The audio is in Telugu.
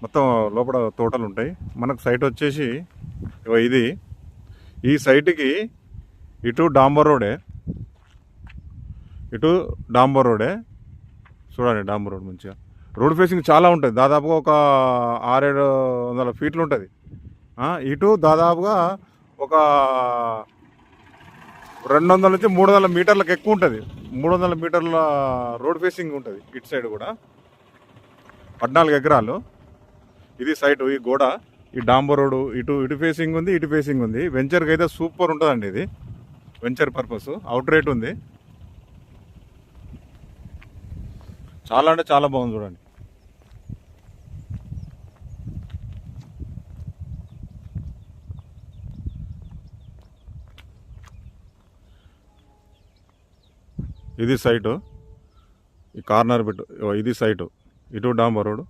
మొత్తం లోపల తోటలు ఉంటాయి. మనకు సైట్ వచ్చేసి ఇది. ఈ సైట్కి ఇటు డాంబర్ రోడే, చూడండి. డాంబర్ రోడ్ మంచిగా రోడ్ ఫేసింగ్ చాలా ఉంటుంది. దాదాపుగా ఒక 600-700 ఫీట్లు ఉంటుంది. ఇటు దాదాపుగా ఒక 200 నుంచి 300 మీటర్లకు ఎక్కువ ఉంటుంది. 300 మీటర్ల రోడ్ ఫేసింగ్ ఉంటుంది. ఇటు సైడ్ కూడా 14 ఎకరాలు. ఇది సైటు, ఈ గోడ, ఈ డాంబర్ రోడ్ ఇటు ఫేసింగ్ ఉంది, ఇటు ఫేసింగ్ ఉంది. వెంచర్కి అయితే సూపర్ ఉంటుందండి. ఇది వెంచర్ పర్పస్ అవుట్ రేట్ ఉంది. చాలా అంటే చాలా బాగుంది చూడండి. ఇది సైటు, ఈ కార్నర్ బిట్, ఇది సైటు. ఇటు డాంబర్ రోడ్,